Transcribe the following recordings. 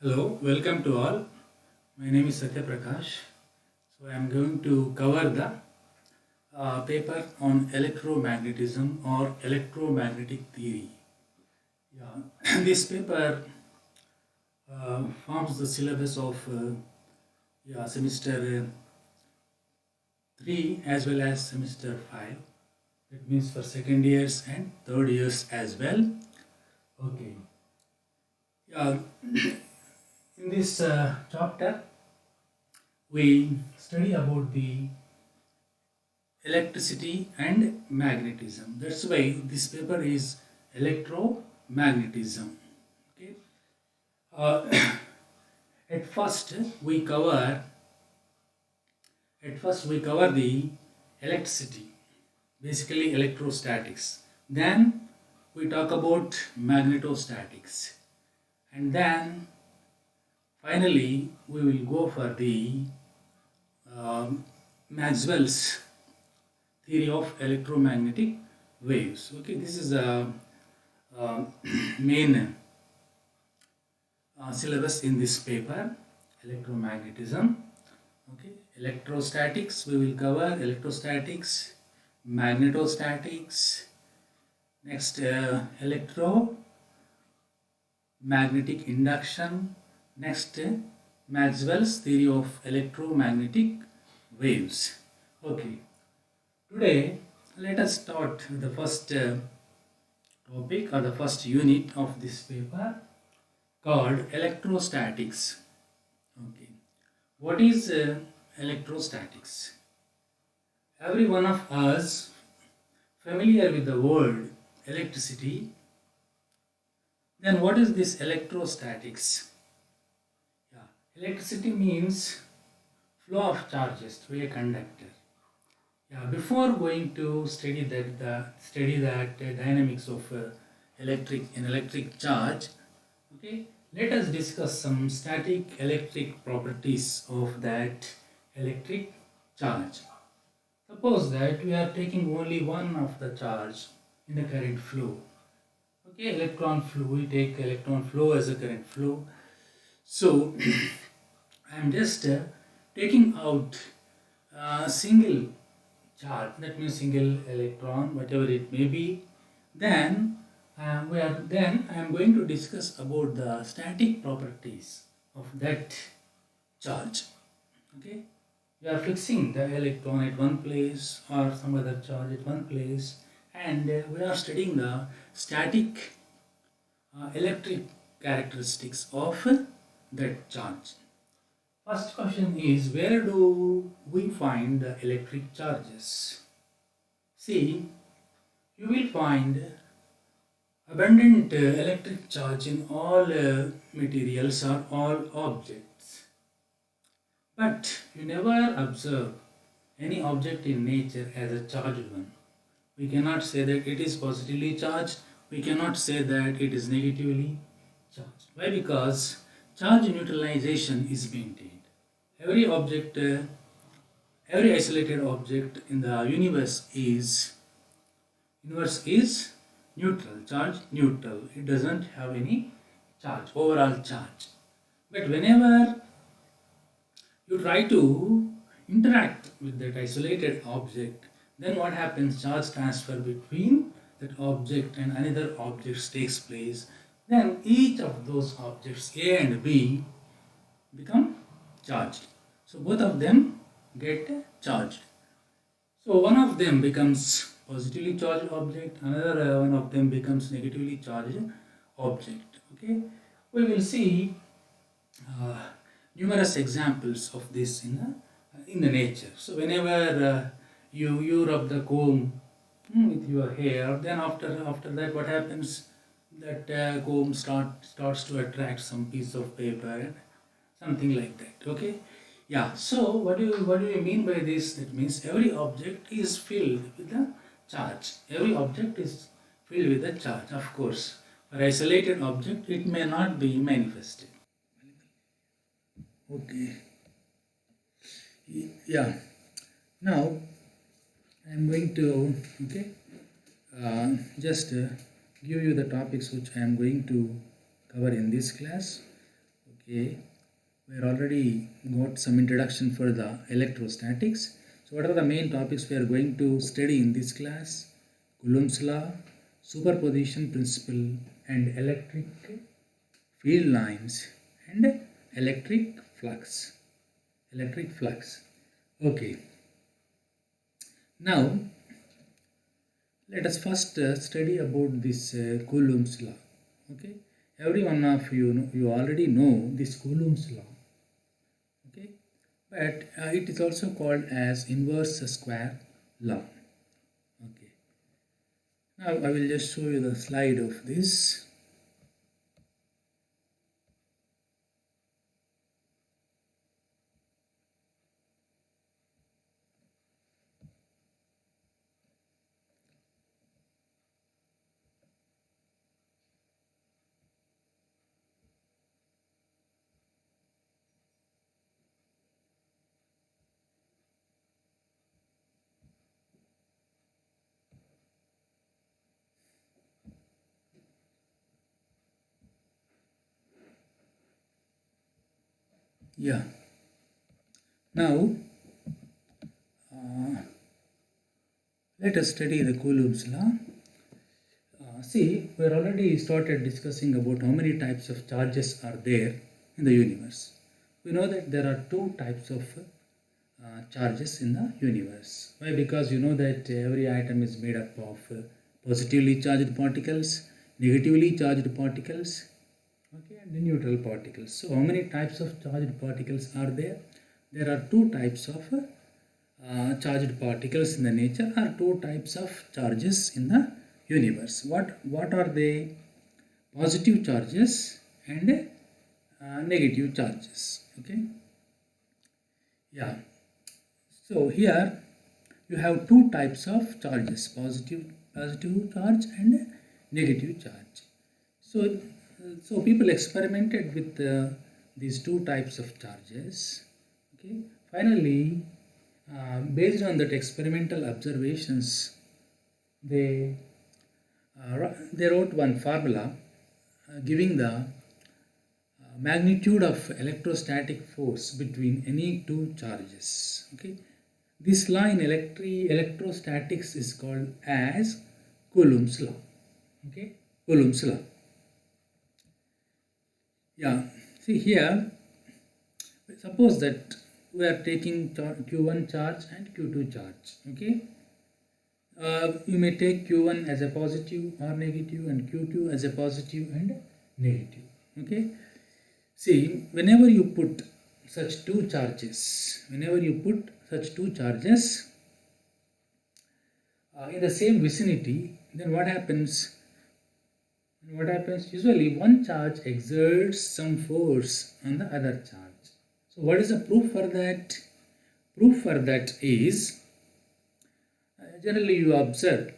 Hello, welcome to all. My name is Satya Prakash. So I am going to cover the paper on electromagnetism or electromagnetic theory. Yeah, this paper forms the syllabus of semester 3 as well as semester 5. That means for second years and third years as well. Okay. Yeah, in this chapter, we study about the electricity and magnetism. That's why this paper is electromagnetism. Okay. Uh, at first we cover the electricity, basically electrostatics. Then we talk about magnetostatics, and then finally we will go for the Maxwell's theory of electromagnetic waves. Okay, this is a main syllabus in this paper, electromagnetism. Okay, electrostatics, we will cover electrostatics, magnetostatics, next electromagnetic induction, next Maxwell's theory of electromagnetic waves. Okay, today let us start with the first topic or the first unit of this paper called electrostatics. Okay, what is electrostatics? Every one of us familiar with the word electricity. Then what is this electrostatics? Yeah, electricity means flow of charges through a conductor. Yeah, before going to study that dynamics of electric charge, okay, let us discuss some static electric properties of that electric charge. Suppose that we are taking only one of the charge in the current flow. Okay, electron flow, we take electron flow as a current flow. So I am just taking out a single charge, that means single electron, whatever it may be. Then I am going to discuss about the static properties of that charge. Okay, we are fixing the electron at one place or some other charge at one place, and we are studying the static electric characteristics of that charge. First question is, where do we find the electric charges? See, you will find abundant electric charge in all materials or all objects. But you never observe any object in nature as a charged one. We cannot say that it is positively charged. We cannot say that it is negatively charged. Why? Because charge neutralization is maintained. Every object, every isolated object in the universe is neutral, charge neutral. It doesn't have any charge, overall charge. But whenever you try to interact with that isolated object, then what happens? Charge transfer between that object and another object takes place. Then each of those objects A and B become charged. So both of them get charged. So one of them becomes positively charged object, another one of them becomes negatively charged object. Okay, we will see uh, numerous examples of this in the nature. So whenever you rub the comb with your hair, then after that what happens? That comb starts to attract some piece of paper and something like that. Okay, yeah. So what do you mean by this? That means every object is filled with the charge. Every object is filled with the charge. Of course, for isolated object, it may not be manifested. Okay. Yeah. Now I am going to just give you the topics which I am going to cover in this class. Okay, we already got some introduction for the electrostatics. So what are the main topics we are going to study in this class? Coulomb's law, superposition principle, and electric field lines and electric flux. Electric flux. Okay. Now let us first study about this Coulomb's law. Okay. Every one of you you already know this Coulomb's law. Okay, but it is also called as inverse square law. Okay, now I will just show you the slide of this. Yeah, now let us study the Coulomb's law. See, we already started discussing about how many types of charges are there in the universe. We know that there are two types of charges in the universe. Why? Because you know that every atom is made up of positively charged particles, negatively charged particles, okay, and the neutral particles. So how many types of charged particles are there? There are two types of charged particles in the nature, or two types of charges in the universe. What are they? Positive charges and negative charges. Okay. Yeah. So here you have two types of charges: positive charge and negative charge. So people experimented with these two types of charges. Okay. Finally, based on that experimental observations, they they wrote one formula giving the magnitude of electrostatic force between any two charges. Okay, this law in electrostatics is called as Coulomb's law. Okay, Coulomb's law. Yeah, see here, suppose that we are taking Q1 charge and Q2 charge. Okay, you may take Q1 as a positive or negative and Q2 as a positive and negative. Okay, see, whenever you put such two charges, in the same vicinity, then what happens? Usually one charge exerts some force on the other charge. So what is the proof for that? Proof for that is generally you observe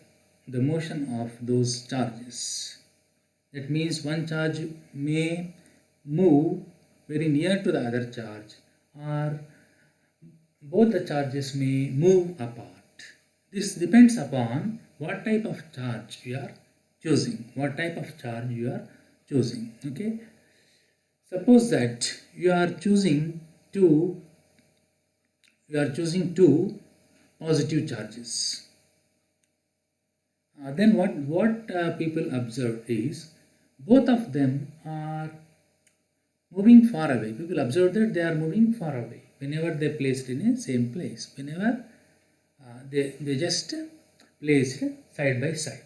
the motion of those charges. That means one charge may move very near to the other charge, or both the charges may move apart. This depends upon what type of charge you are choosing. Okay, suppose that you are choosing two positive charges. Then what people observe is both of them are moving far away. People observe that they are moving far away whenever they placed in a same place. Whenever they just placed side by side.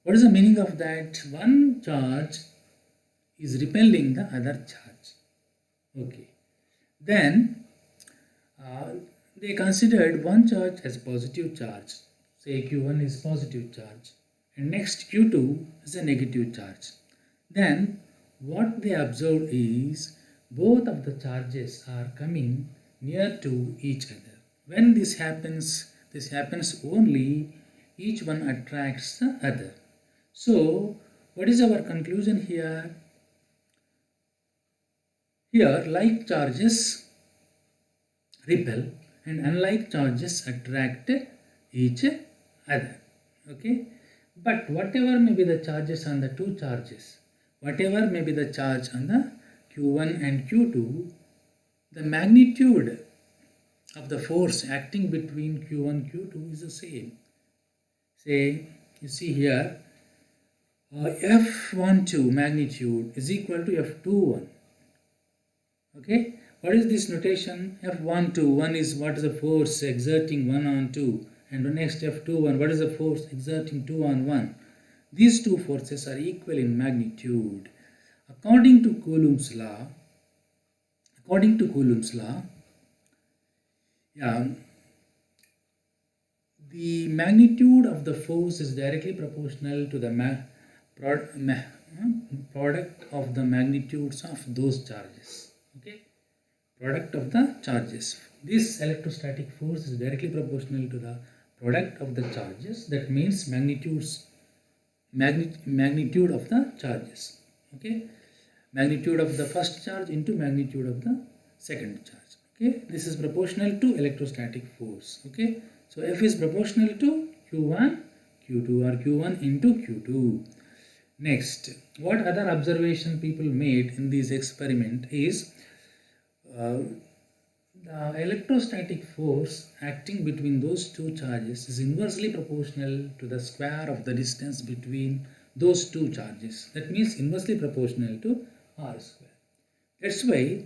What is the meaning of that? One charge is repelling the other charge. Okay. Then they considered one charge as positive charge. Say Q1 is positive charge and next Q2 is a negative charge. Then what they observed is both of the charges are coming near to each other. When this happens only each one attracts the other. So what is our conclusion here? Here like charges repel and unlike charges attract each other. Okay, but whatever may be the charges on the two charges, whatever may be the charge on the Q1 and Q2, the magnitude of the force acting between Q1 and Q2 is the same. Say, you see here, F12 magnitude is equal to F21. Okay, what is this notation? F12, 1 is what is the force exerting 1 on 2, and the next F21, what is the force exerting 2 on 1? These two forces are equal in magnitude. According to Coulomb's law, the magnitude of the force is directly proportional to the product of the magnitudes of those charges. Okay, product of the charges. This electrostatic force is directly proportional to the product of the charges. That means magnitude of the charges. Okay, magnitude of the first charge into magnitude of the second charge. Okay, this is proportional to electrostatic force. Okay, so F is proportional to Q1, Q2, or Q1 into Q2. Next, what other observation people made in this experiment is the electrostatic force acting between those two charges is inversely proportional to the square of the distance between those two charges. That means inversely proportional to R square. That's why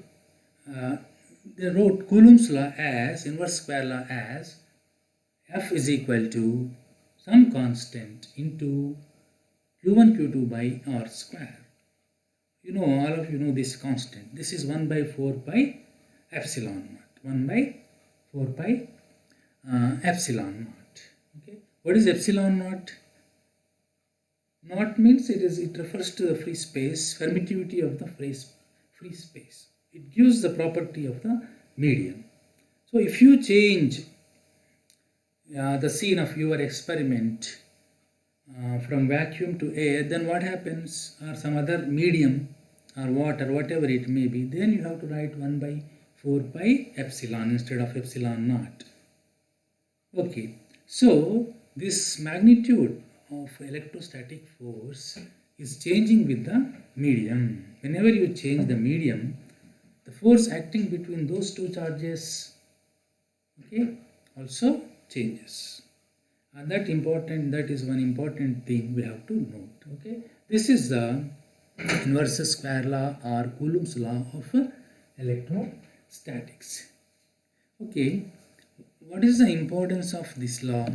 they wrote Coulomb's law as, inverse square law as, F is equal to some constant into Q1 Q2 by R square. You know, all of you know this constant. This is 1 by 4 pi epsilon naught. 1 by 4 pi epsilon naught. Okay. What is epsilon naught? Naught means it refers to the free space, permittivity of the free space. It gives the property of the medium. So if you change the scene of your experiment from vacuum to air, then what happens? Or some other medium or water, whatever it may be, then you have to write 1 by 4 pi epsilon instead of epsilon naught. Okay, so this magnitude of electrostatic force is changing with the medium. Whenever you change the medium, the force acting between those two charges, okay, also changes. And that is one important thing we have to note. Okay, this is the inverse square law or Coulomb's law of electrostatics. Okay, what is the importance of this law?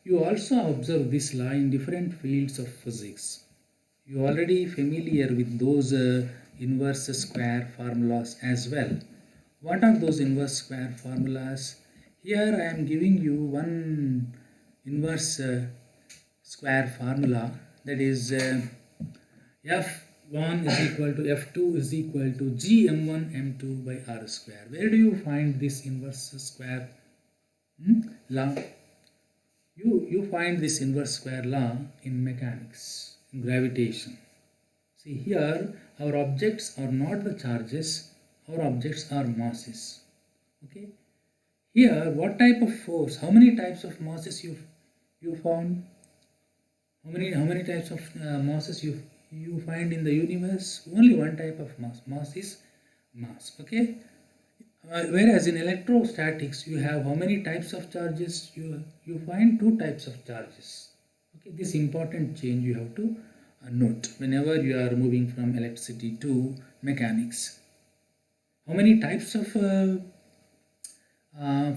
You also observe this law in different fields of physics. You are already familiar with those inverse square formulas as well. What are those inverse square formulas? Here I am giving you one inverse square formula, that is F1 is equal to F2 is equal to Gm1 m2 by R square. Where do you find this inverse square law? You find this inverse square law in mechanics, in gravitation. See here, our objects are not the charges, our objects are masses. Okay. Here, what type of force? How many types of masses you found? How many types of masses you find in the universe? Only one type of mass. Mass is mass. Okay. Whereas in electrostatics, you have how many types of charges? You find two types of charges. Okay. This important change you have to note whenever you are moving from electricity to mechanics. How many types of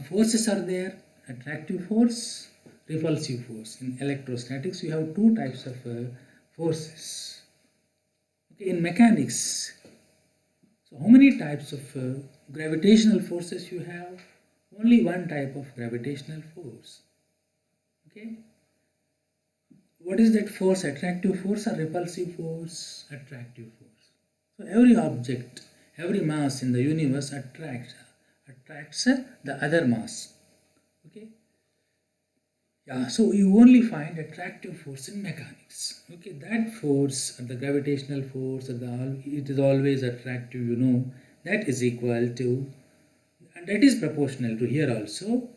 forces are there? Attractive force, repulsive force. In electrostatics, you have two types of forces. Okay, in mechanics, so how many types of gravitational forces you have? Only one type of gravitational force. Okay. What is that force? Attractive force or repulsive force? Attractive force. So every object, every mass in the universe attracts the other mass. Okay. Yeah, so you only find attractive force in mechanics. Okay, that force, the gravitational force, it is always attractive, you know, that is equal to, and that is proportional to here also,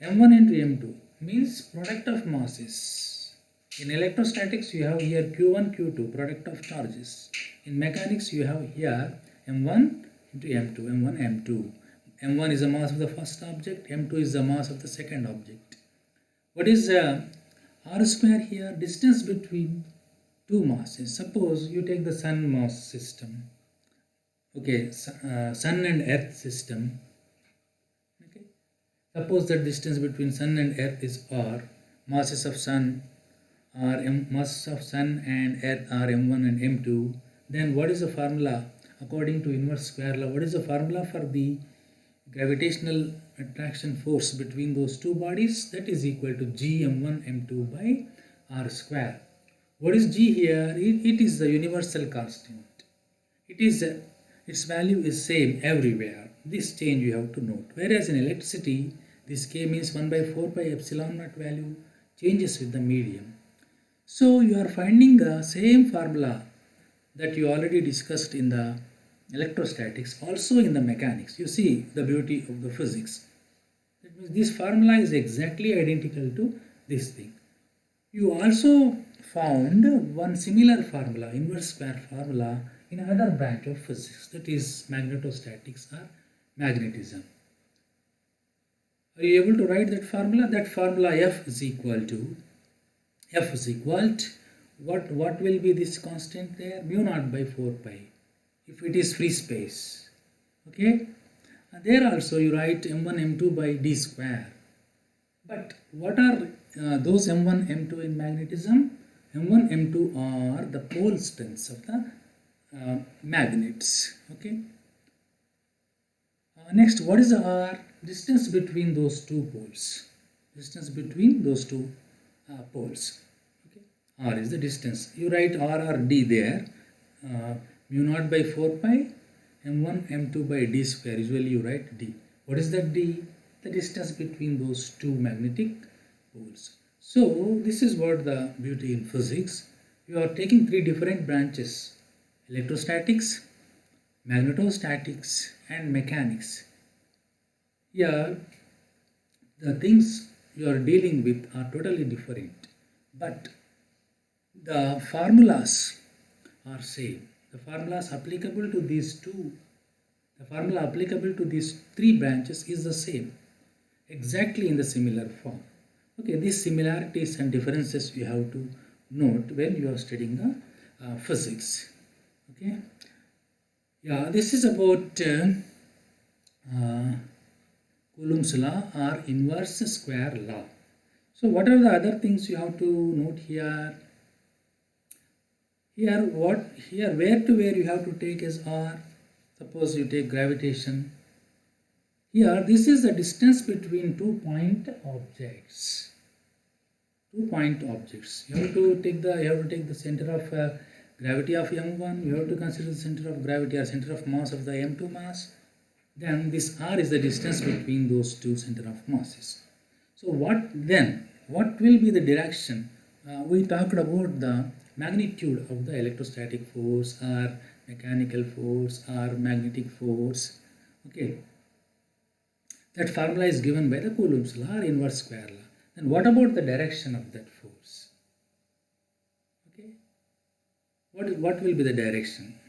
m1 into m2 means product of masses. In electrostatics, you have here Q1, Q2, product of charges. In mechanics, you have here M1 into M2, M1, M2. M1 is the mass of the first object, M2 is the mass of the second object. What is R square here? Distance between two masses. Suppose you take the sun mass system. Okay, sun and earth system. Okay. Suppose the distance between sun and earth is R. Masses of sun are masses of sun and earth are m1 and m2. Then what is the formula according to inverse square law? What is the formula for the gravitational attraction force between those two bodies? That is equal to g m1 m2 by r square. What is g here? It is the universal constant. Its value is same everywhere. This change you have to note. Whereas in electricity, this k means 1 by 4 pi epsilon naught value changes with the medium. So you are finding the same formula that you already discussed in the electrostatics, also in the mechanics. You see the beauty of the physics. That means this formula is exactly identical to this thing. You also found one similar formula, inverse square formula, in another branch of physics, that is magnetostatics or magnetism. Are you able to write that formula? That formula F is equal to what will be this constant there? Mu naught by 4 pi if it is free space. Okay, and there also you write m1 m2 by d square. But what are those m1 m2 in magnetism? m1 m2 are the pole strengths of the magnets. Okay, next, what is the R? Distance between those two poles. Distance between those two poles. Okay. R is the distance. You write R or D there. Mu naught by 4 pi m1 m2 by d square. Usually you write D. What is that D? The distance between those two magnetic poles. So this is what the beauty in physics. You are taking three different branches: electrostatics, magnetostatics and mechanics. Here the things you are dealing with are totally different, but the formulas are same. The formulas applicable to these three branches is the same, exactly in the similar form. Okay, these similarities and differences you have to note when you are studying the physics. Okay, yeah, this is about Coulomb's law or inverse square law. So what are the other things you have to note here? Where to where you have to take as R? Suppose you take gravitation. Here, this is the distance between 2 point objects. 2 point objects. You have to take the center of gravity of m1. You have to consider the center of gravity or center of mass of the m2 mass. Then this R is the distance between those two center of masses. So what will be the direction? We talked about the magnitude of the electrostatic force or mechanical force or magnetic force. Okay, that formula is given by the Coulomb's law or inverse square law. Then what about the direction of that force? Okay, what will be the direction?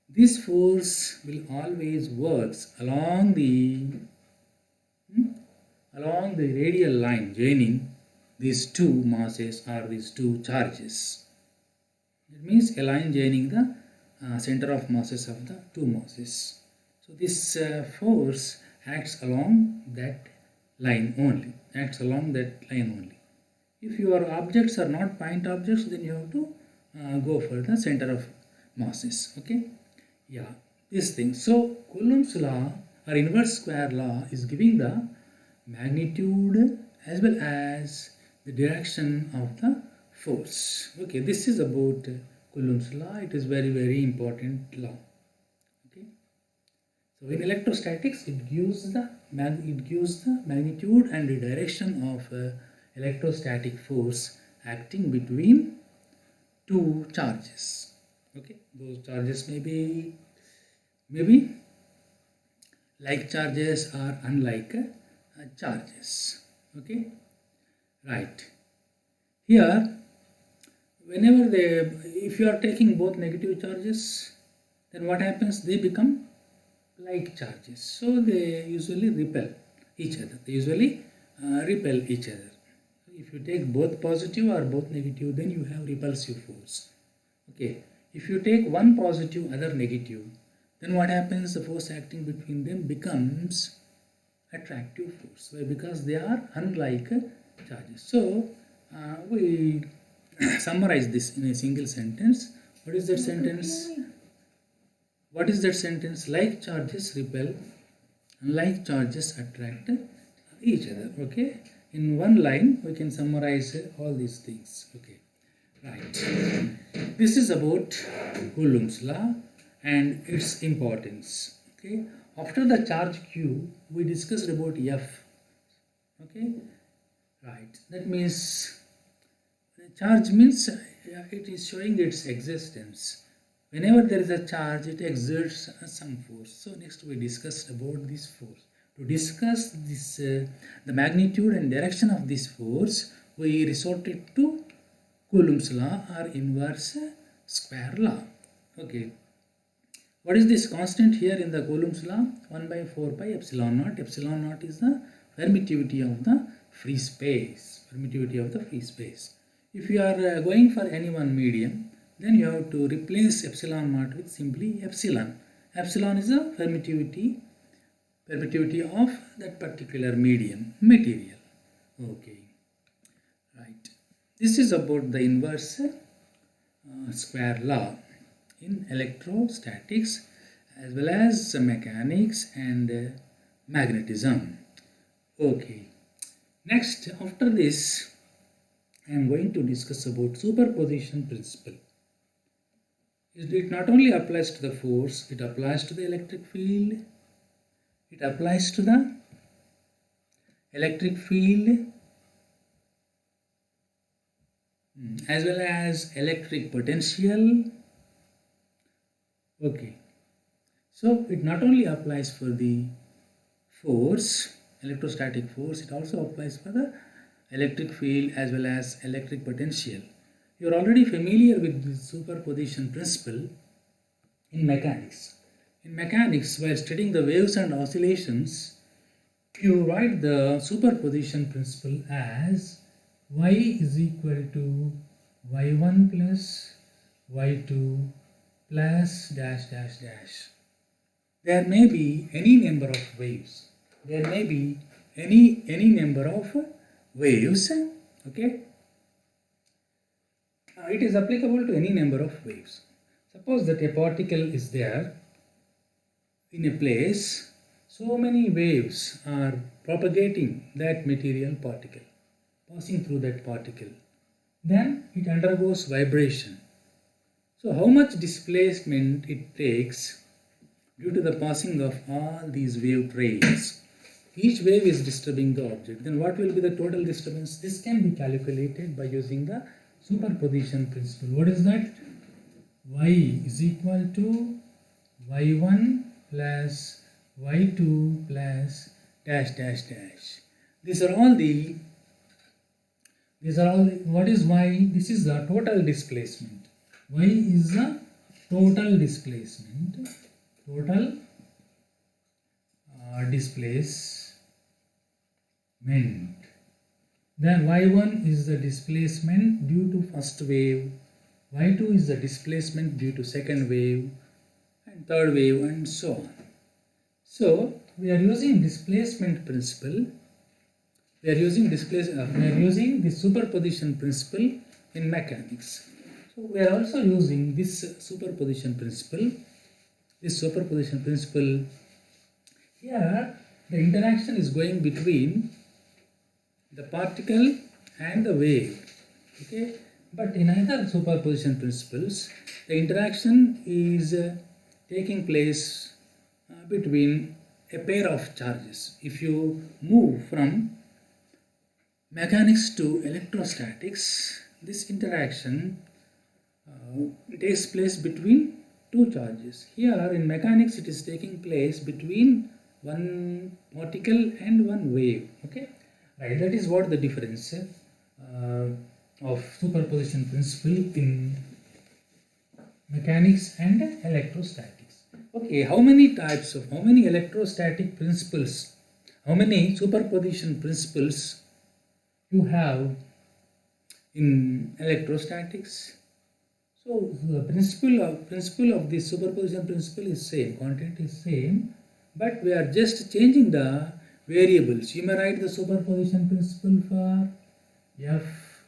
This force will always works along the radial line joining these two masses or these two charges. It means a line joining the center of masses of the two masses. So this force acts along that line only. If your objects are not point objects, then you have to go for the center of masses. Okay. Yeah, this thing. So Coulomb's law or inverse square law is giving the magnitude as well as the direction of the force. Okay, this is about Coulomb's law. It is very, very important law. Okay. So in electrostatics, it gives the magnitude and the direction of electrostatic force acting between two charges. Okay, those charges may be like charges or unlike charges. Okay, right. Here whenever if you are taking both negative charges, then what happens? They become like charges. So they usually repel each other. They usually repel each other. If you take both positive or both negative, then you have repulsive force. Okay. If you take one positive, other negative, then what happens? The force acting between them becomes attractive force. Why? Because they are unlike charges. So we summarize this in a single sentence. What is that sentence? What is that sentence? Like charges repel, unlike charges attract each other. Okay. In one line, we can summarize all these things. Okay. Right. This is about Coulomb's law and its importance. Okay. After the charge Q, we discussed about F. Okay. Right. That means charge means it is showing its existence. Whenever there is a charge, it exerts some force. So next we discussed about this force. To discuss this, the magnitude and direction of this force, we resorted to Coulomb's law or inverse square law. Okay. What is this constant here in the Coulomb's law? 1 by 4 pi epsilon naught. Epsilon naught is the permittivity of the free space. Permittivity of the free space. If you are going for any one medium, then you have to replace epsilon naught with simply epsilon. Epsilon is the permittivity of that particular medium, material. Okay. Right. This is about the inverse square law in electrostatics as well as mechanics and magnetism. Okay. Next, after this, I am going to discuss about superposition principle. It not only applies to the force, it applies to the electric field. It applies to the electric field as well as electric potential. Okay. So it not only applies for the force, electrostatic force, it also applies for the electric field as well as electric potential. You are already familiar with the superposition principle in mechanics. In mechanics, while studying the waves and oscillations, you write the superposition principle as y is equal to y1 plus y2 plus dash dash dash. There may be any number of waves. There may be any number of waves. Okay. It is applicable to any number of waves. Suppose that a particle is there in a place, so many waves are propagating that material particle, passing through that particle. Then it undergoes vibration. So how much displacement it takes due to the passing of all these wave trains? Each wave is disturbing the object. Then what will be the total disturbance? This can be calculated by using the superposition principle. What is that? Y is equal to y1 plus y2 plus dash dash dash. These are all what is y? This is the total displacement. Y is the total displacement. Total displacement. Then y1 is the displacement due to first wave, y2 is the displacement due to second wave and third wave and so on. So we are using displacement principle. We are using the superposition principle in mechanics. So we are also using this superposition principle. Here the interaction is going between the particle and the wave. Okay, but in other superposition principles, the interaction is taking place between a pair of charges. If you move from mechanics to electrostatics, this interaction takes place between two charges. Here in mechanics, it is taking place between one particle and one wave. Okay. Right, that is what the difference. of superposition principle in mechanics and electrostatics. Okay, how many electrostatic principles, how many superposition principles you have in electrostatics? So the principle of this superposition principle is same, content is same, but we are just changing the variables. You may write the superposition principle for F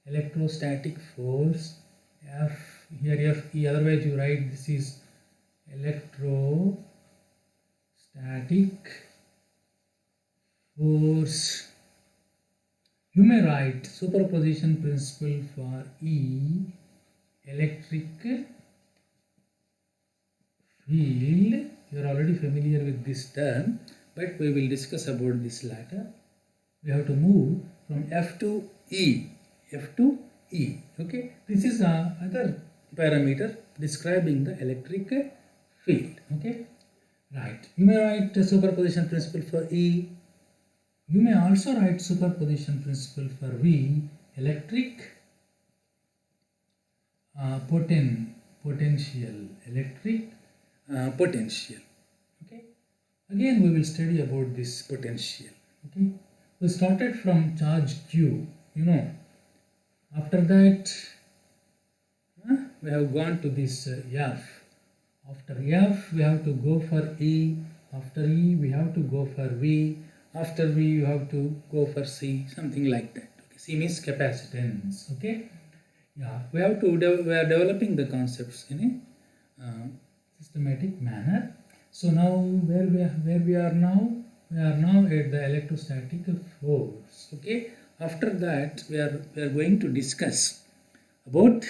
electrostatic force, F here Fe, otherwise you write this is electrostatic force. You may write superposition principle for E electric field. You are already familiar with this term, but we will discuss about this later. We have to move from F to E. Okay, this is another parameter describing the electric field. Okay, right. You may write the superposition principle for E. You may also write superposition principle for V, electric potential, electric potential. Okay, again we will study about this potential. Okay, we started from charge Q, after that we have gone to this F. After F we have to go for E. After E we have to go for V. After V you have to go for C, something like that. Okay. C means capacitance. Okay, yeah, we are developing the concepts in a systematic manner. So now where we are now? We are now at the electrostatic force. Okay, after that we are going to discuss about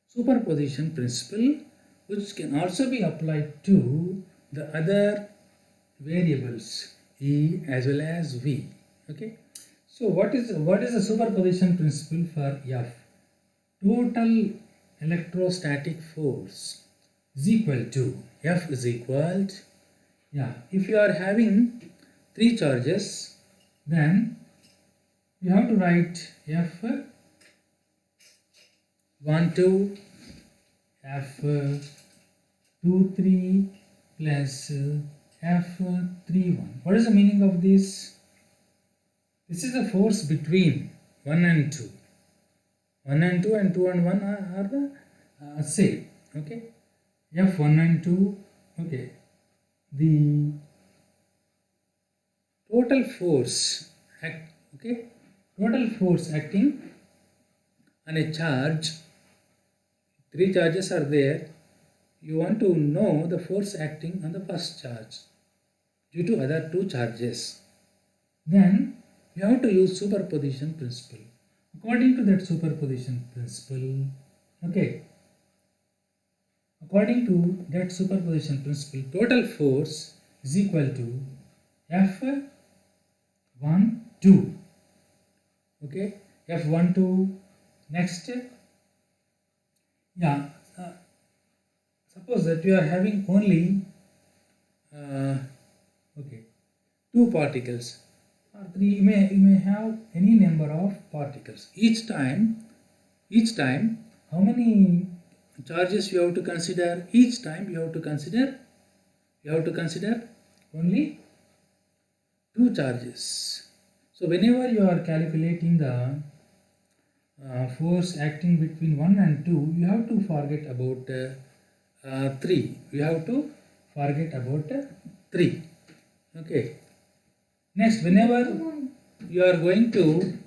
superposition principle, which can also be applied to the other variables E as well as V. Okay, so what is the superposition principle for F? Total electrostatic force is equal to F is equal to, if you are having 3 charges, then you have to write F12, F23 plus F31. What is the meaning of this? This is the force between 1 and 2. 1 and 2 and 2 and 1 are the same. Okay, F1 and 2. Okay, the total force acting on a charge. 3 charges are there. You want to know the force acting on the first charge due to other 2 charges. Then you have to use superposition principle. According to that superposition principle, total force is equal to F12. Okay, F12. Next, suppose that you are having only 2 particles or 3. You may have any number of particles. Each time, how many charges you have to consider? Each time you have to consider only 2 charges. So whenever you are calculating the force acting between 1 and 2, you have to forget about 3. You have to forget about 3. Okay. Next, whenever you are going to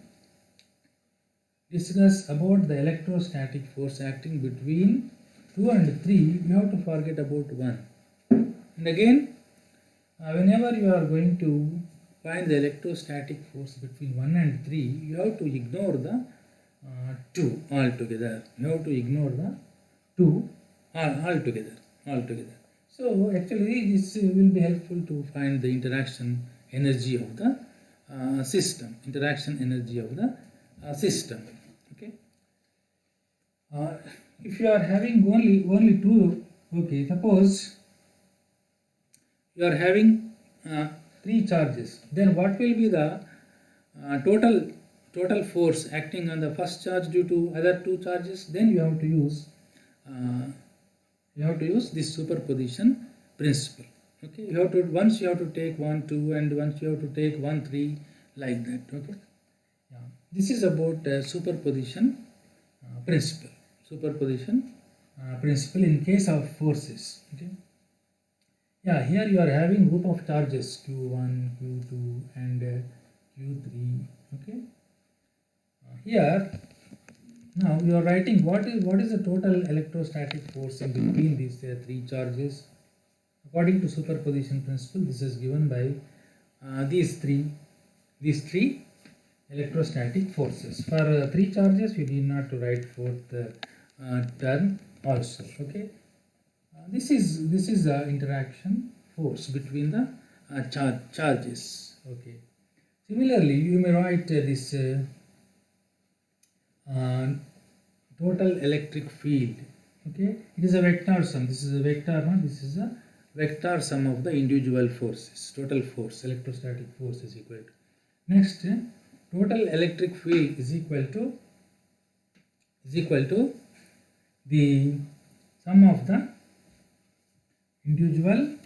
discuss about the electrostatic force acting between 2 and 3, you have to forget about 1. And again, whenever you are going to find the electrostatic force between 1 and 3, you have to ignore the 2 altogether. You have to ignore the 2 altogether. So actually this will be helpful to find the interaction energy of the system. Okay. If you are having only 2, okay, suppose you are having 3 charges, then what will be the total total force acting on the first charge due to other two charges, then you have to use this superposition principle. Okay, once you have to take 1 2 and once you have to take 1 3, like that. Okay, yeah. This is about superposition principle. Superposition principle in case of forces. Okay. Yeah, here you are having group of charges q1, q2 and q3. Okay. Here now you are writing what is the total electrostatic force in between these three charges. According to superposition principle, this is given by these three electrostatic forces. For three charges, you need not to write fourth term also. Okay, this is the interaction force between the charges. Okay. Similarly, you may write this total electric field. Okay, it is a vector sum. This is a vector, no? This is a vector sum of the individual forces. Total force, electrostatic force is equal to. Next, total electric field is equal to the sum of the individual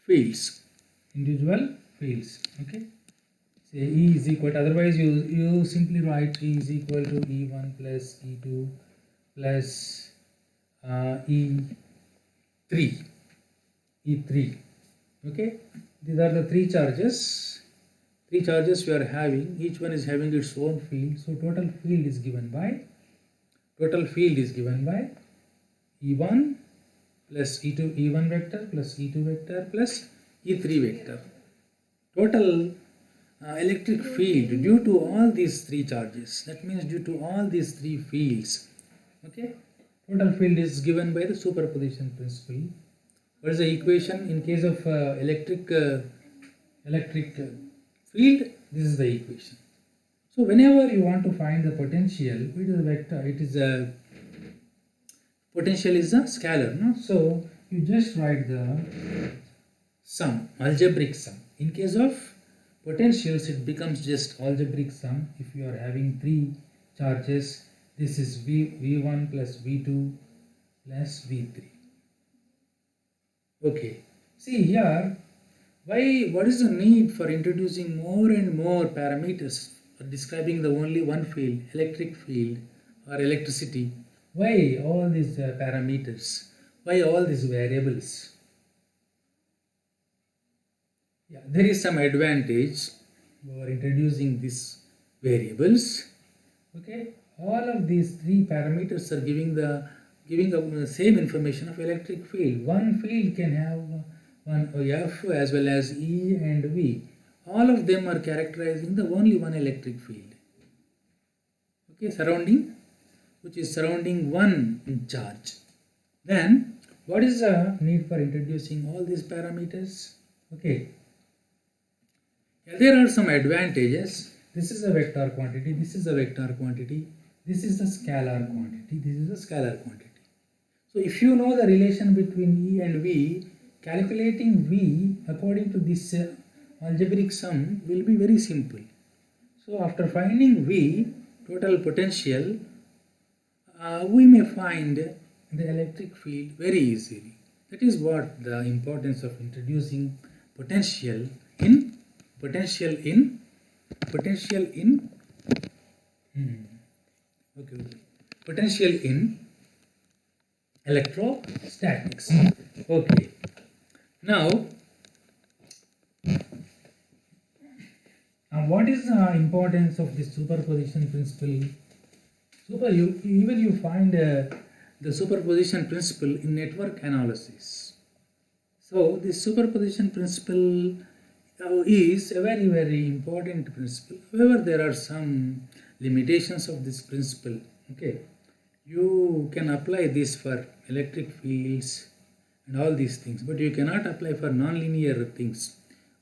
fields. Okay. Say E is equal to, otherwise you simply write E is equal to E1 plus E2 plus E3. Okay, these are the three charges we are having. Each one is having its own field. So total field is given by E1 plus E2, E1 vector plus E2 vector plus E3 vector. Total electric field due to all these three charges, that means due to all these three fields. Okay, total field is given by the superposition principle. What is the equation in case of electric field? This is the equation. So whenever you want to find the potential, it is a vector. It is a potential is a scalar, no? So you just write the sum, algebraic sum. In case of potentials, it becomes just algebraic sum. If you are having three charges, this is V1 plus V2 plus V3. Okay. See here, what is the need for introducing more and more parameters for describing the only one field, electric field or electricity? Why all these parameters? Why all these variables? Yeah, there is some advantage for introducing these variables. Okay, all of these three parameters are giving the same information of electric field. One field can have one F as well as E and V. All of them are characterizing the only one electric field. Okay, which is surrounding one charge. Then what is the need for introducing all these parameters? Okay, yeah, there are some advantages. This is a vector quantity, this is a vector quantity, this is the scalar quantity, this is a scalar quantity. So if you know the relation between E and V, calculating V according to this algebraic sum will be very simple. So after finding V, total potential, we may find the electric field very easily. That is what the importance of introducing potential in electrostatics. Okay. Now, what is the importance of this superposition principle? You find the superposition principle in network analysis. So this superposition principle is a very, very important principle. However, there are some limitations of this principle. Okay, you can apply this for electric fields and all these things, but you cannot apply for nonlinear things.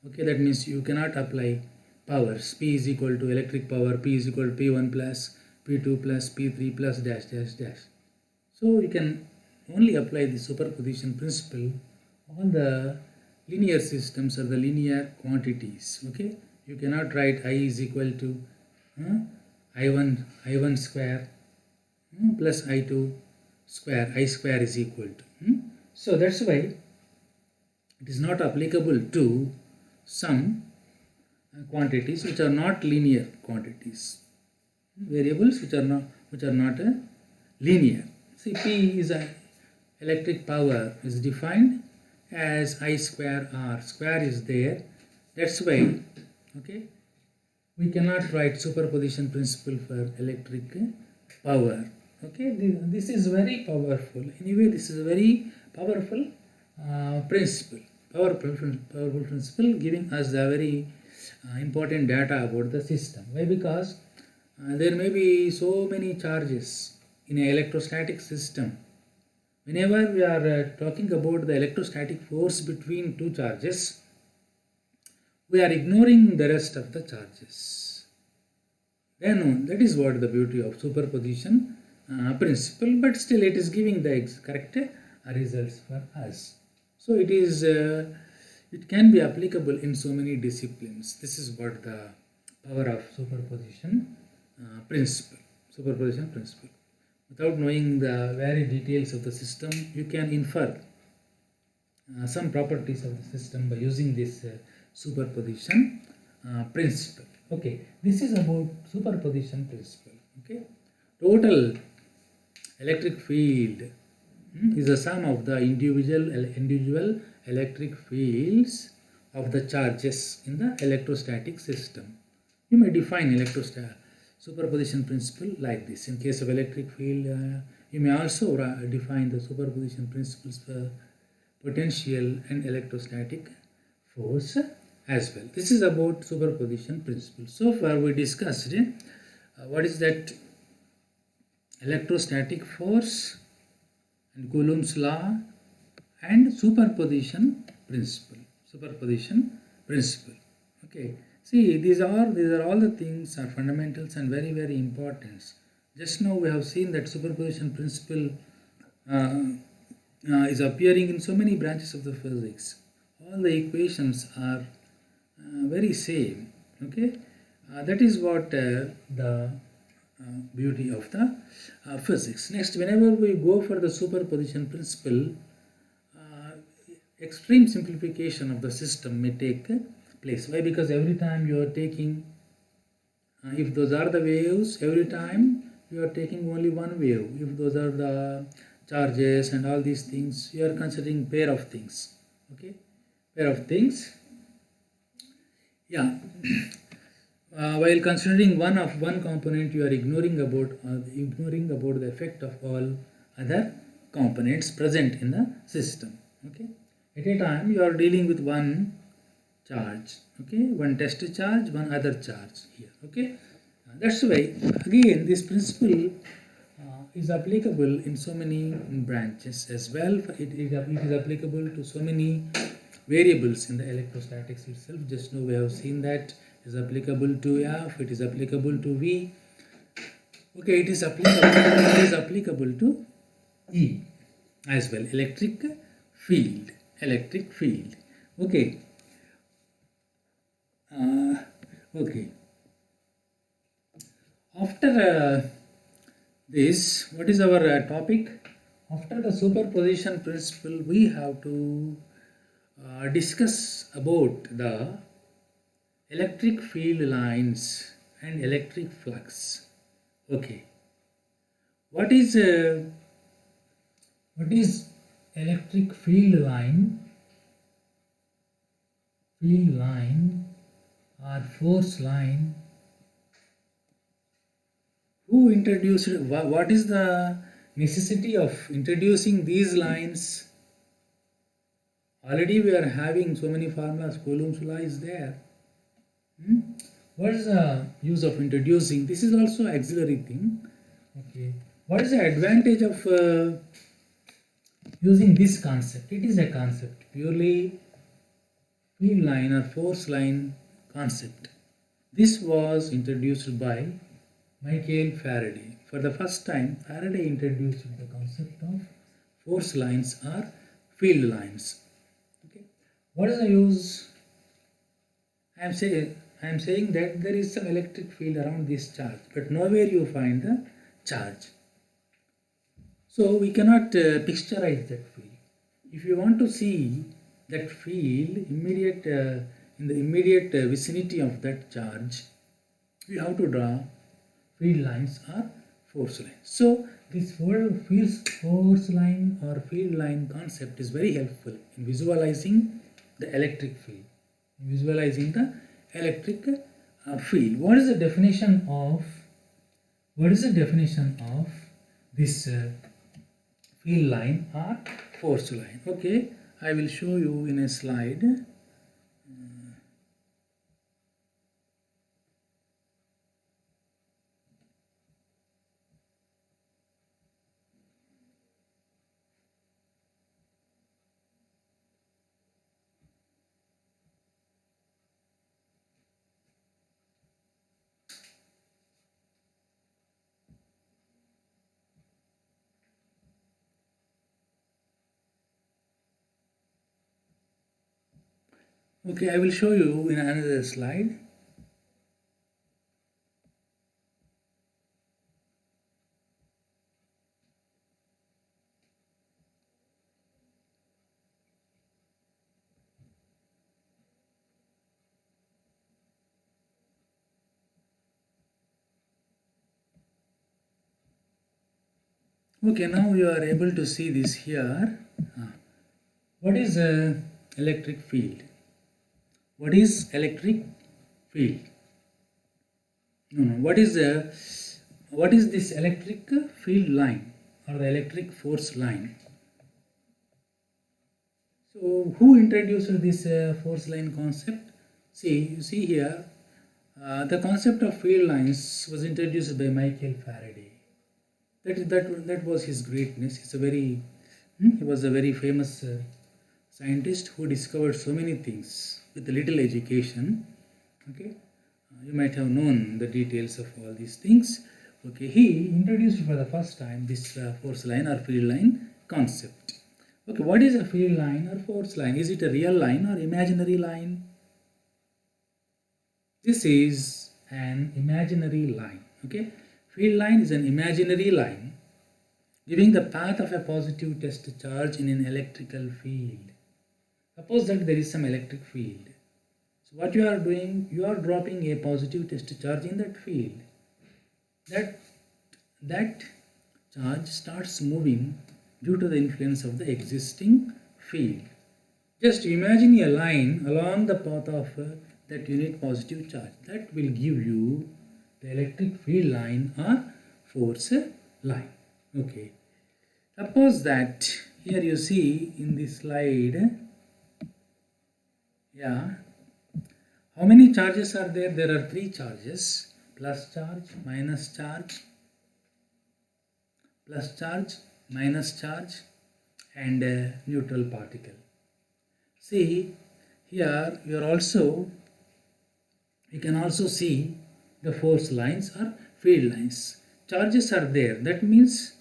Okay, that means you cannot apply powers. P is equal to electric power, P is equal to P1 plus P2 plus P3 plus dash dash dash. So you can only apply the superposition principle on the linear systems or the linear quantities. Okay, you cannot write I is equal to I1 square plus I2 square, I square is equal to. So that's why it is not applicable to some quantities which are not linear quantities, variables which are not linear. See, P is a electric power is defined as I square R. Square is there. That's why, okay, we cannot write superposition principle for electric power. Okay, this is very powerful. Anyway, this is a very powerful principle. Powerful principle giving us the very important data about the system. Why? Because there may be so many charges in an electrostatic system. Whenever we are talking about the electrostatic force between two charges, we are ignoring the rest of the charges. Then that is what the beauty of superposition principle, but still it is giving the correct results for us. So it can be applicable in so many disciplines. This is what the power of superposition principle. Superposition principle. Without knowing the very details of the system, you can infer some properties of the system by using this superposition principle. Okay, this is about superposition principle. Okay, total electric field is the sum of the individual electric fields of the charges in the electrostatic system. You may define superposition principle like this. In case of electric field, you may also define the superposition principles for potential and electrostatic force as well. This is about superposition principle. So far we discussed what is that electrostatic force and Coulomb's law and superposition principle. Okay. See, these are all the things are fundamentals and very, very important. Just now we have seen that superposition principle is appearing in so many branches of the physics. All the equations are very same. Okay, that is what the beauty of the physics. Next, whenever we go for the superposition principle, extreme simplification of the system may take place. Why? Because every time you are taking, if those are the waves, every time you are taking only one wave. If those are the charges and all these things, you are considering pair of things. Okay, pair of things. Yeah. While considering one component, you are ignoring about the effect of all other components present in the system. Okay. At a time, you are dealing with one charge. Okay, one test charge, one other charge here. Okay, that's why again this principle is applicable in so many branches as well. It is applicable to so many variables in the electrostatics itself. Just now we have seen that it is applicable to F, it is applicable to V. Okay, it is applicable to E as well. Electric field. Okay. Okay. After this, what is our topic? After the superposition principle, we have to discuss about the electric field lines and electric flux. Okay. What is electric field line? Field line or force line? Who introduced? What is the necessity of introducing these lines? Already we are having so many formulas. Coulomb's law is there. What is the use of introducing? This is also auxiliary thing. Okay. What is the advantage of using this concept? It is a concept, purely field line or force line concept. This was introduced by Michael Faraday. For the first time, Faraday introduced the concept of force lines or I am I am saying that there is some electric field around this charge, but nowhere you find the charge. So we cannot picturize that field. If you want to see that field in the immediate vicinity of that charge, we have to draw field lines or force lines. So this whole force line or field line concept is very helpful in visualizing the electric field. Visualizing the electric field. What is the definition of this field line or force line? Okay, I will show you in a slide. Okay, I will show you in another slide. Okay, now you are able to see this here. What is electric field? What is electric field? No. What is this electric field line or the electric force line? So who introduced this force line concept? You see here, the concept of field lines was introduced by Michael Faraday. That was his greatness. He was a very famous scientist who discovered so many things with little education. Okay, you might have known the details of all these things. Okay, he introduced for the first time this force line or field line concept. Okay, what is a field line or force line? Is it a real line or imaginary line? This is an imaginary line. Okay, field line is an imaginary line giving the path of a positive test charge in an electrical field. Suppose that there is some electric field. So what you are doing, you are dropping a positive test charge in that field. That charge starts moving due to the influence of the existing field. Just imagine a line along the path of that unit positive charge. That will give you the electric field line or force line. Okay. Suppose that here you see in this slide, how many charges are there? There are 3 charges: plus charge, minus charge, minus charge, and a neutral particle. See here you can also see the force lines or field lines. Charges are there. That means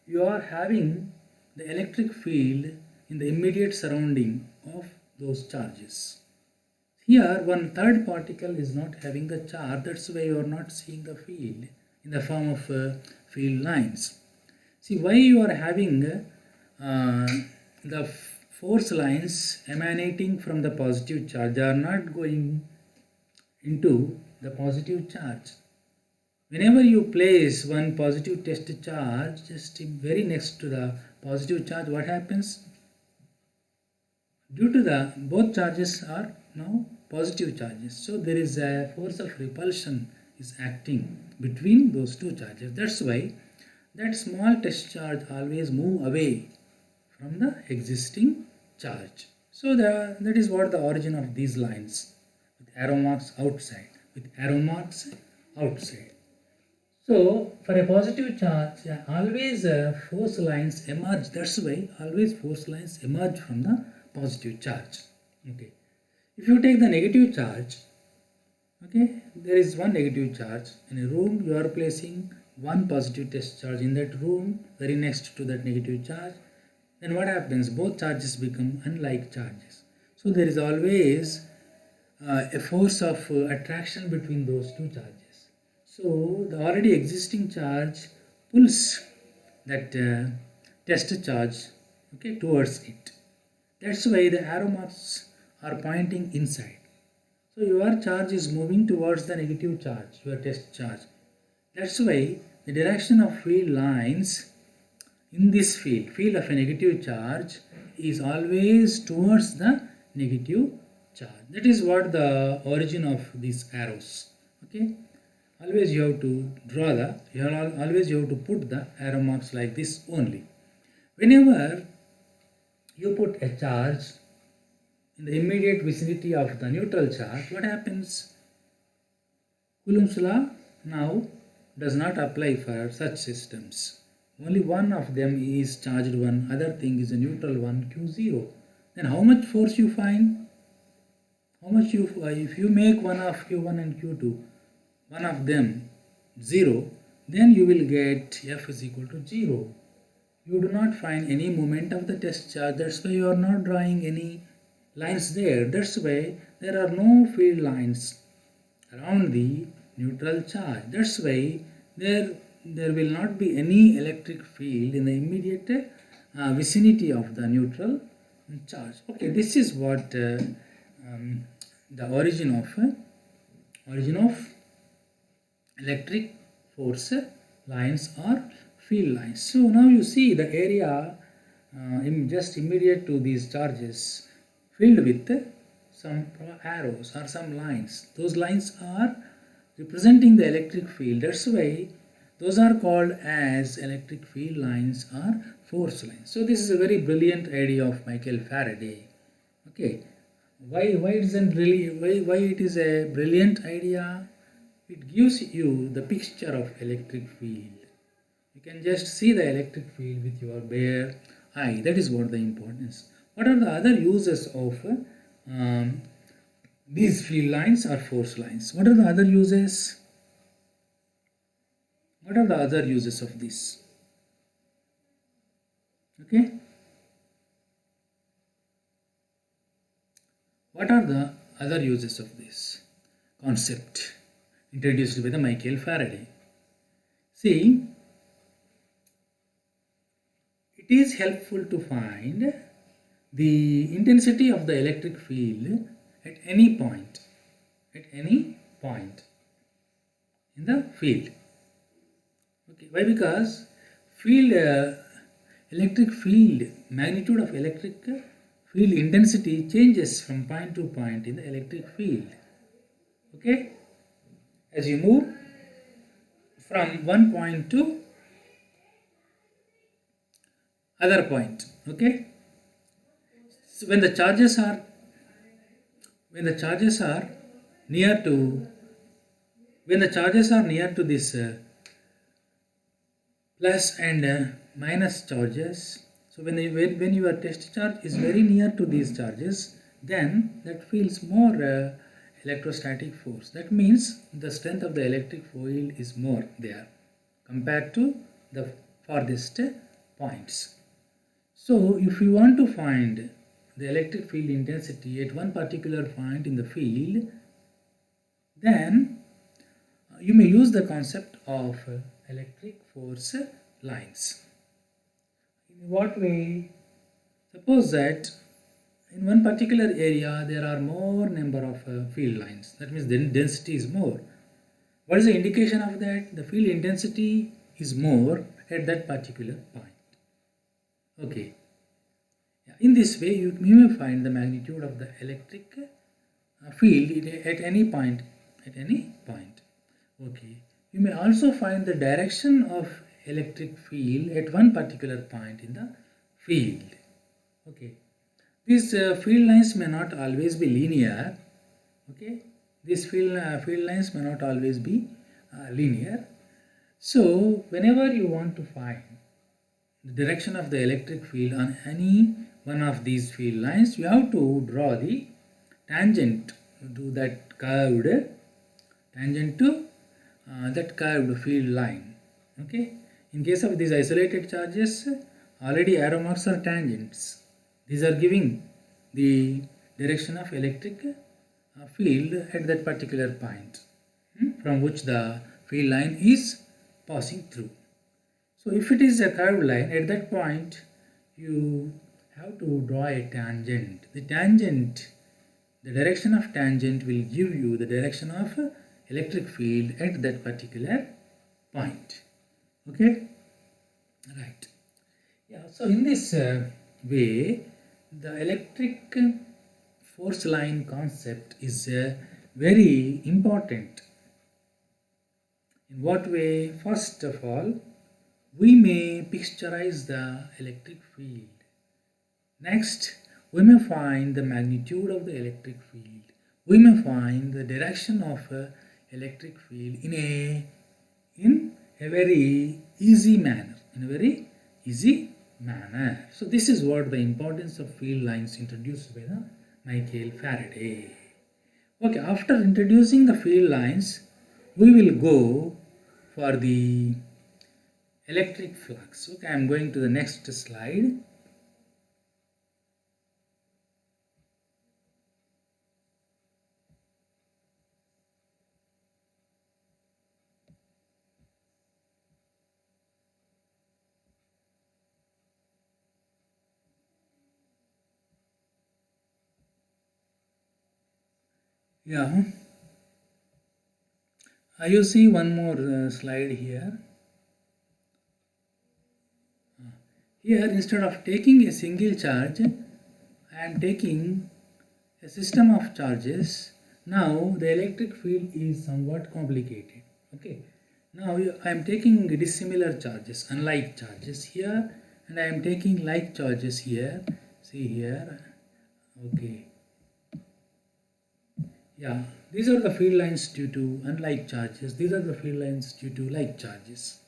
you are having the electric field in the immediate surrounding of those charges. Here one third particle is not having the charge. That's why you are not seeing the field in the form of field lines. See why you are having the force lines emanating from the positive charge. They are not going into the positive charge. Whenever you place one positive test charge just very next to the positive charge, what happens? Due to the both charges are now positive charges, so there is a force of repulsion is acting between those two charges. That's why that small test charge always move away from the existing charge. So that is what the origin of these lines with arrow marks outside. So for a positive charge, always force lines emerge. That's why always force lines emerge from the positive charge. Okay. If you take the negative charge, okay, there is one negative charge in a room. You are placing one positive test charge in that room, very next to that negative charge. Then what happens? Both charges become unlike charges. So there is always a force of attraction between those two charges. So the already existing charge pulls that test charge, okay, towards it. That's why the arrow marks are pointing inside. So your charge is moving towards the negative charge, your test charge. That's why the direction of field lines in this field of a negative charge, is always towards the negative charge. That is what the origin of these arrows. Okay, always you have to draw the, always you have to put the arrow marks like this only. Whenever you put a charge in the immediate vicinity of the neutral charge, what happens? Coulomb's law now does not apply for such systems. Only one of them is charged one, other thing is a neutral one, Q0. Then how much force you find? How much you, if you make one of Q1 and Q2, one of them 0, then you will get F is equal to 0. You do not find any moment of the test charge. That's why you are not drawing any lines there. That's why there are no field lines around the neutral charge. That's why there will not be any electric field in the immediate vicinity of the neutral charge. Okay, this is what the origin of electric force lines or field lines. So now you see the area just immediate to these charges filled with some arrows or some lines. Those lines are representing the electric field. That's why those are called as electric field lines or force lines. So this is a very brilliant idea of Michael Faraday. Okay, why it isn't really why it is a brilliant idea? It gives you the picture of electric field. You can just see the electric field with your bare eye. That is what the importance. What are the other uses of these field lines or force lines? What are the other uses? What are the other uses of this? Okay. What are the other uses of this concept introduced by the Michael Faraday? See, it is helpful to find the intensity of the electric field at any point in the field. Okay, why? Because electric field, magnitude of electric field intensity changes from point to point in the electric field. Okay, as you move from one point to other point. Okay, so when the charges are near to this plus and minus charges, so when your test charge is very near to these charges, then that feels more electrostatic force. That means the strength of the electric field is more there compared to the farthest points. So if you want to find the electric field intensity at one particular point in the field, then you may use the concept of electric force lines. In what way? Suppose that in one particular area there are more number of field lines. That means the density is more. What is the indication of that? The field intensity is more at that particular point. Okay. In this way, you may find the magnitude of the electric field at any point. Okay. You may also find the direction of electric field at one particular point in the field. Okay. These field lines may not always be linear. Okay. These field lines may not always be linear. So, whenever you want to find the direction of the electric field on any one of these field lines, you have to draw the tangent to that curved field line. Okay. In case of these isolated charges, already arrow marks are tangents. These are giving the direction of electric field at that particular point from which the field line is passing through. So if it is a curved line, at that point you have to draw a tangent. The direction of tangent will give you the direction of electric field at that particular point. Okay, right. Yeah, so in this way, the electric force line concept is very important. In what way? First of all, we may picturize the electric field. Next, we may find the magnitude of the electric field. We may find the direction of electric field in a very easy manner. So this is what the importance of field lines introduced by the Michael Faraday. Okay, after introducing the field lines, we will go for the electric flux. Okay, I am going to the next slide. Yeah, you see one more slide here. Here, instead of taking a single charge, I am taking a system of charges. Now the electric field is somewhat complicated. Okay, now I am taking dissimilar charges, unlike charges here, and I am taking like charges here. See here. Okay. Yeah, these are the field lines due to unlike charges. These are the field lines due to like charges.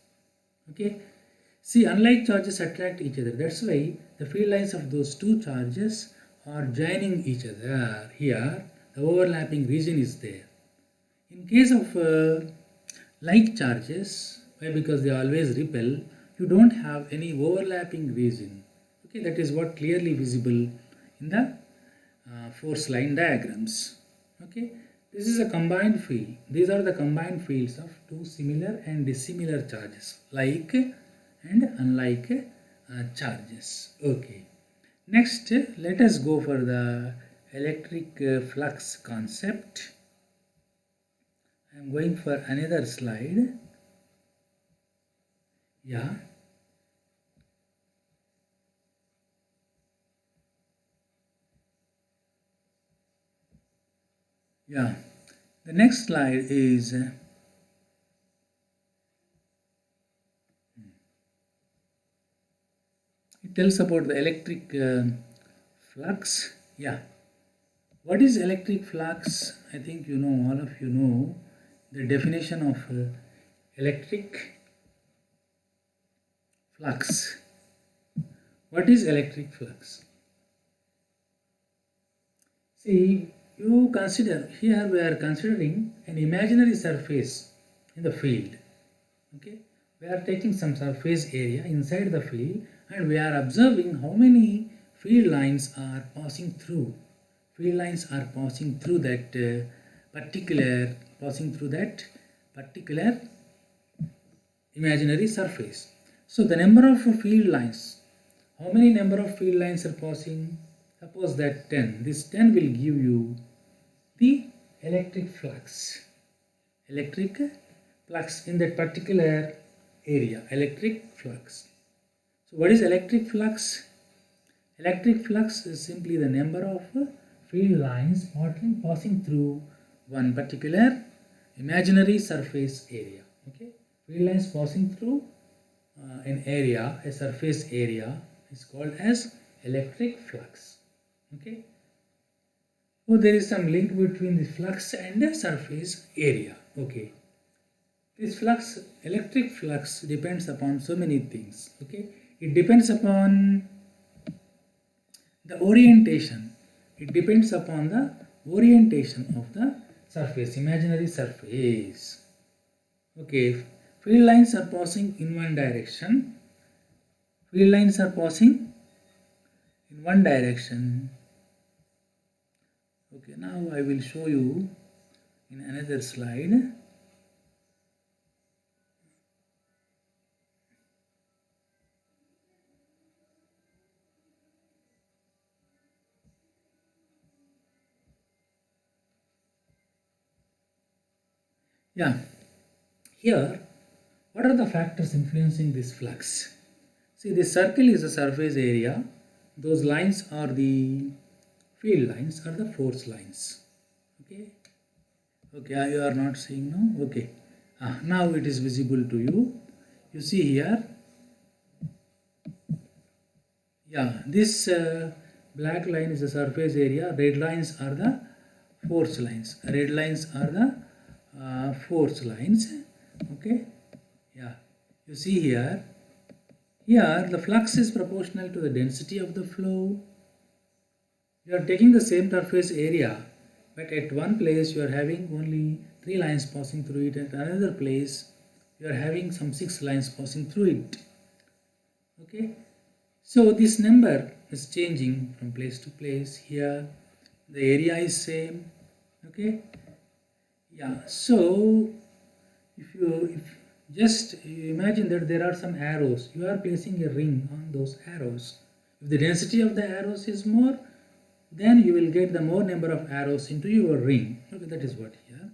Okay. See, unlike charges attract each other. That's why the field lines of those two charges are joining each other. Here, the overlapping region is there. In case of like charges, why? Because they always repel, you don't have any overlapping region. Okay, that is what clearly visible in the force line diagrams. Okay, this is a combined field. These are the combined fields of two similar and dissimilar charges, like and unlike charges. Okay, next let us go for the electric flux concept. I am going for another slide. Yeah. Yeah, the next slide is it tells about the electric flux. Yeah, what is electric flux? I think you know, all of you know the definition of electric flux. What is electric flux? See, you consider, here we are considering an imaginary surface in the field. Okay, we are taking some surface area inside the field and we are observing how many field lines are passing through. Field lines are passing through that particular imaginary surface. So the number of field lines, how many number of field lines are passing? Suppose that 10. This 10 will give you the electric flux. Electric flux in that particular area. Electric flux. So what is electric flux? Electric flux is simply the number of field lines passing through one particular imaginary surface area. Okay, field lines passing through an area, a surface area, is called as electric flux. Okay, so there is some link between the flux and the surface area. Okay, this flux, electric flux, depends upon so many things. Okay, it depends upon the orientation. It depends upon the orientation of the surface, imaginary surface. Okay, field lines are passing in one direction. Field lines are passing in one direction. Okay, now I will show you in another slide. Yeah, here, what are the factors influencing this flux? See, this circle is the surface area. Those lines are the field lines or the force lines. Okay, okay, you are not seeing now. Okay, now it is visible to you. You see here, yeah, this black line is the surface area. Red lines are the force lines. Red lines are the force lines. Okay, yeah, you see here. Here, the flux is proportional to the density of the flow. You are taking the same surface area, but at one place you are having only 3 lines passing through it. At another place, you are having some 6 lines passing through it. Okay, so this number is changing from place to place. Here, the area is same. Okay, yeah. So if just you imagine that there are some arrows, you are placing a ring on those arrows. If the density of the arrows is more, then you will get the more number of arrows into your ring. Okay, that is what here.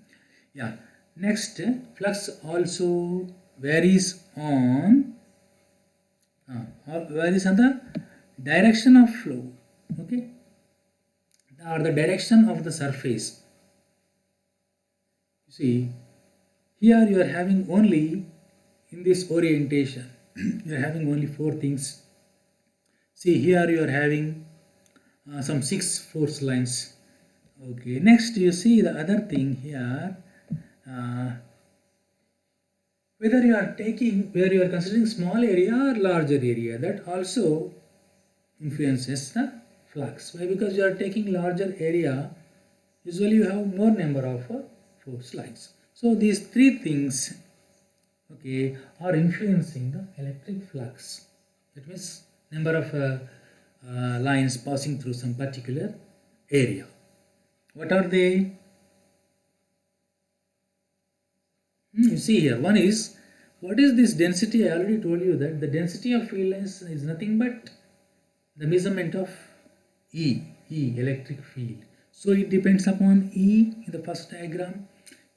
Yeah. Next, flux also varies on the direction of flow. Okay, or the direction of the surface. You see, here you are having only in this orientation. You are having only 4 things. See, here you are having some 6 force lines. Okay, next you see the other thing here, whether you are considering small area or larger area, that also influences the flux. Why? Because you are taking larger area, usually you have more number of force lines. So these 3 things, okay, are influencing the electric flux. That means number of lines passing through some particular area. What are they? You see here, one is, what is this density? I already told you that the density of field lines is nothing but the measurement of E, electric field. So it depends upon E in the first diagram.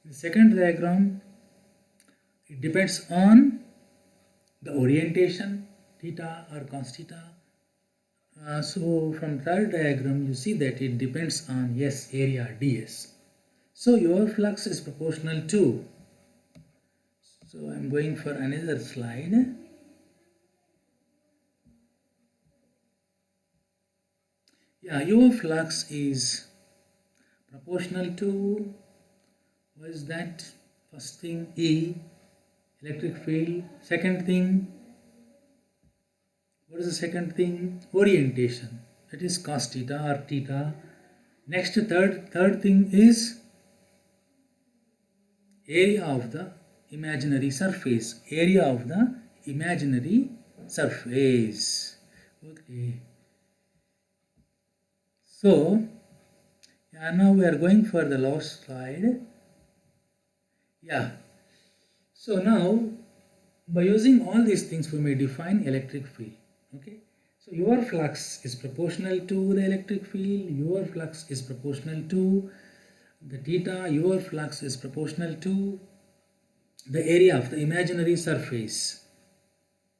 In the second diagram, it depends on the orientation, theta or cos theta. So from third diagram, you see that it depends on area ds. So your flux is proportional to. So I am going for another slide. Yeah, your flux is proportional to, what is that? First thing, E, electric field. Second thing, what is the second thing? Orientation. That is cos theta or theta. Next, third thing is area of the imaginary surface. Area of the imaginary surface. Okay. So, yeah, now we are going for the last slide. Yeah. So now, by using all these things, we may define electric field. Okay. So your flux is proportional to the electric field. Your flux is proportional to the theta. Your flux is proportional to the area of the imaginary surface.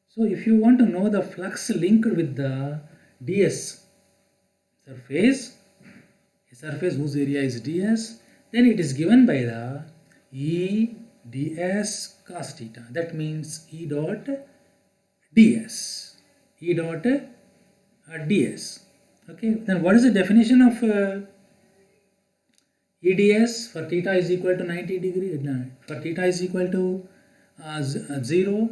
So if you want to know the flux linked with the ds surface, a surface whose area is ds, then it is given by the E ds cos theta. That means E dot ds. E dot ds. Okay, then what is the definition of EDS? For theta is equal to 90 degree, for theta is equal to 0,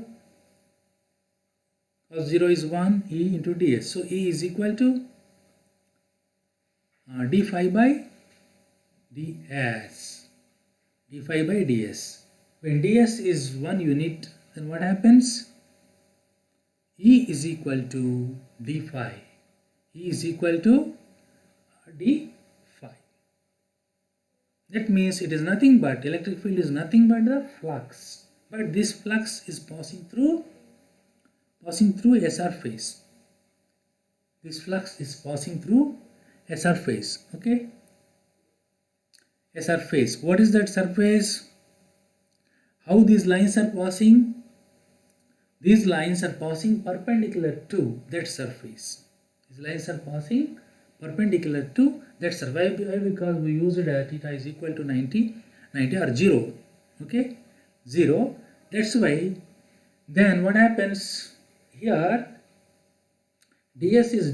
cos 0 is 1, E into ds. So E is equal to d phi by ds. d phi by ds. When ds is 1 unit, then what happens? E is equal to d phi. E is equal to d phi. That means it is nothing but, electric field is nothing but the flux. But this flux is passing through a surface. This flux is passing through a surface. Okay? A surface. What is that surface? How these lines are passing? These lines are passing perpendicular to that surface. These lines are passing perpendicular to that surface. Why? Because we used theta is equal to 90 or 0. Okay? 0. That's why then what happens here? ds is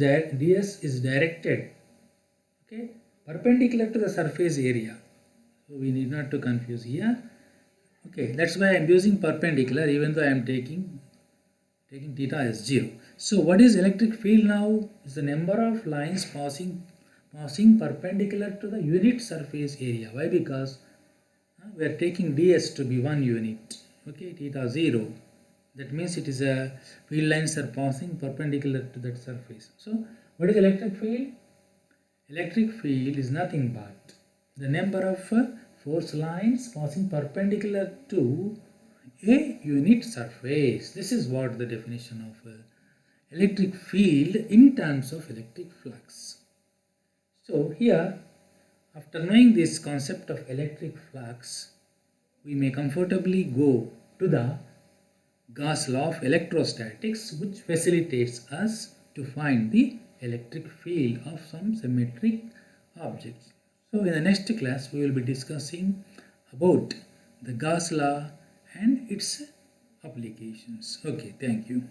directed, okay, perpendicular to the surface area. So we need not to confuse here. Okay, that's why I am using perpendicular even though I am taking theta as 0. So what is electric field now? Is the number of lines passing perpendicular to the unit surface area. Why? Because we are taking ds to be 1 unit. Okay, theta 0. That means it is a field lines are passing perpendicular to that surface. So what is electric field? Electric field is nothing but the number of force lines passing perpendicular to a unit surface. This is what the definition of electric field in terms of electric flux. So here, after knowing this concept of electric flux, we may comfortably go to the Gauss law of electrostatics, which facilitates us to find the electric field of some symmetric objects. So in the next class we will be discussing about the Gauss law and its applications. Okay, thank you.